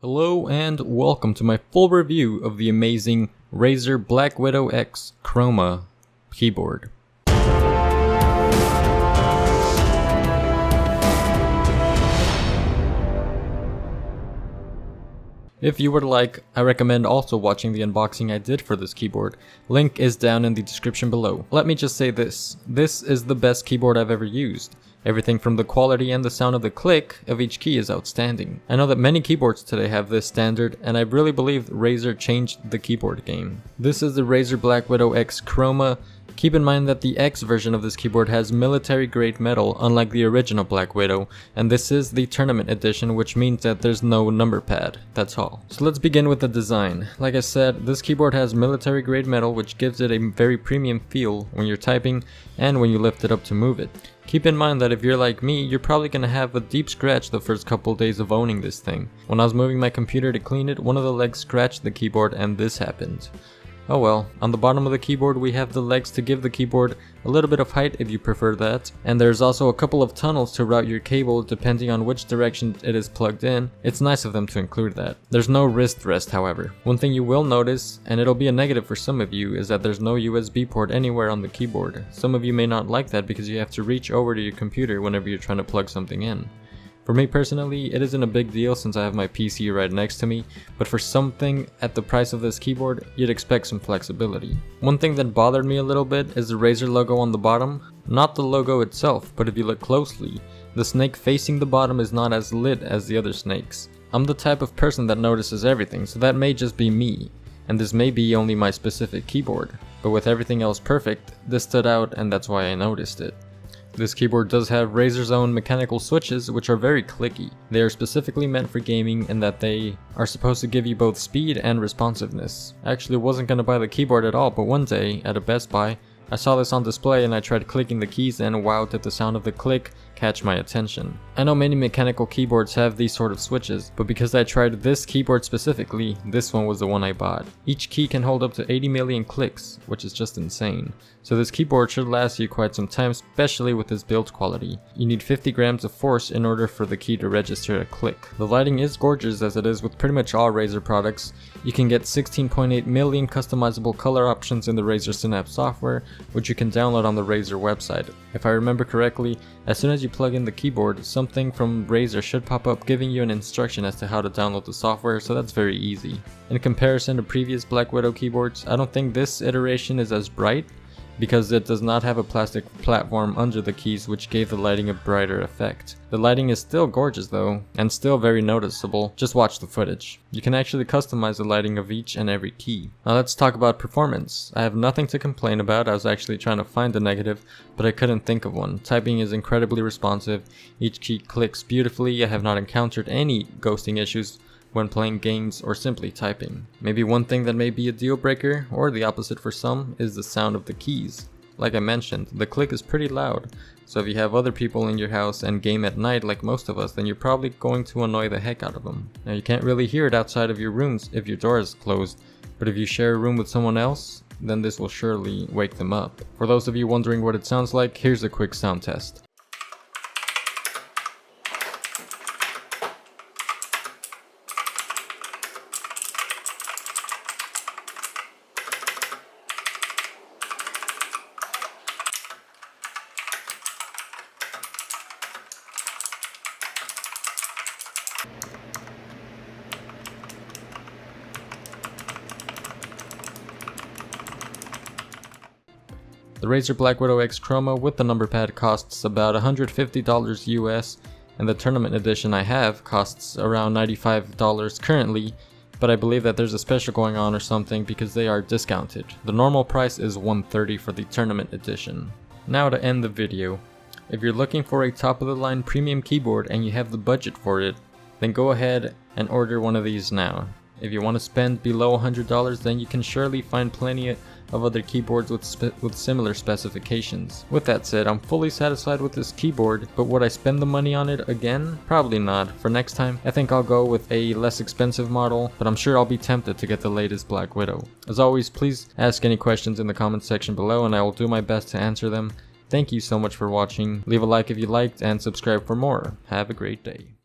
Hello and welcome to my full review of the amazing Razer Blackwidow X Chroma keyboard. If you would like, I recommend also watching the unboxing I did for this keyboard. Link is down in the description below. Let me just say this is the best keyboard I've ever used. Everything from the quality and the sound of the click of each key is outstanding. I know that many keyboards today have this standard, and I really believe Razer changed the keyboard game. This is the Razer Blackwidow X Chroma. Keep in mind that the X version of this keyboard has military grade metal, unlike the original Blackwidow, and this is the tournament edition, which means that there's no number pad, that's all. So let's begin with the design. Like I said, this keyboard has military grade metal, which gives it a very premium feel when you're typing and when you lift it up to move it. Keep in mind that if you're like me, you're probably gonna have a deep scratch the first couple days of owning this thing. When I was moving my computer to clean it, one of the legs scratched the keyboard and this happened. Oh well, on the bottom of the keyboard we have the legs to give the keyboard a little bit of height if you prefer that, and there's also a couple of tunnels to route your cable depending on which direction it is plugged in. It's nice of them to include that. There's no wrist rest, however. One thing you will notice, and it'll be a negative for some of you, is that there's no USB port anywhere on the keyboard. Some of you may not like that because you have to reach over to your computer whenever you're trying to plug something in. For me personally, it isn't a big deal since I have my PC right next to me, but for something at the price of this keyboard, you'd expect some flexibility. One thing that bothered me a little bit is the Razer logo on the bottom. Not the logo itself, but if you look closely, the snake facing the bottom is not as lit as the other snakes. I'm the type of person that notices everything, so that may just be me, and this may be only my specific keyboard, but with everything else perfect, this stood out and that's why I noticed it. This keyboard does have Razer's own mechanical switches, which are very clicky. They are specifically meant for gaming in that they are supposed to give you both speed and responsiveness. I actually wasn't going to buy the keyboard at all, but one day, at a Best Buy, I saw this on display and I tried clicking the keys and wow, did the sound of the click catch my attention. I know many mechanical keyboards have these sort of switches, but because I tried this keyboard specifically, this one was the one I bought. Each key can hold up to 80 million clicks, which is just insane. So this keyboard should last you quite some time, especially with its build quality. You need 50 grams of force in order for the key to register a click. The lighting is gorgeous as it is with pretty much all Razer products. You can get 16.8 million customizable color options in the Razer Synapse software, which you can download on the Razer website. If I remember correctly, as soon as you plug in the keyboard, something from Razer should pop up giving you an instruction as to how to download the software, so that's very easy. In comparison to previous Blackwidow keyboards, I don't think this iteration is as bright, because it does not have a plastic platform under the keys which gave the lighting a brighter effect. The lighting is still gorgeous though, and still very noticeable. Just watch the footage. You can actually customize the lighting of each and every key. Now let's talk about performance. I have nothing to complain about. I was actually trying to find a negative, but I couldn't think of one. Typing is incredibly responsive. Each key clicks beautifully. I have not encountered any ghosting issues when playing games or simply typing. Maybe one thing that may be a deal breaker, or the opposite for some, is the sound of the keys. Like I mentioned, the click is pretty loud, so if you have other people in your house and game at night like most of us, then you're probably going to annoy the heck out of them. Now you can't really hear it outside of your rooms if your door is closed, but if you share a room with someone else, then this will surely wake them up. For those of you wondering what it sounds like, here's a quick sound test. The Razer Blackwidow X Chroma with the number pad costs about $150 US, and the tournament edition I have costs around $95 currently, but I believe that there's a special going on or something because they are discounted. The normal price is $130 for the tournament edition. Now to end the video, if you're looking for a top of the line premium keyboard and you have the budget for it, then go ahead and order one of these now. If you want to spend below $100, then you can surely find plenty of other keyboards with similar specifications. With that said, I'm fully satisfied with this keyboard, but would I spend the money on it again? Probably not. For next time, I think I'll go with a less expensive model, but I'm sure I'll be tempted to get the latest Blackwidow. As always, please ask any questions in the comments section below and I will do my best to answer them. Thank you so much for watching. Leave a like if you liked and subscribe for more. Have a great day.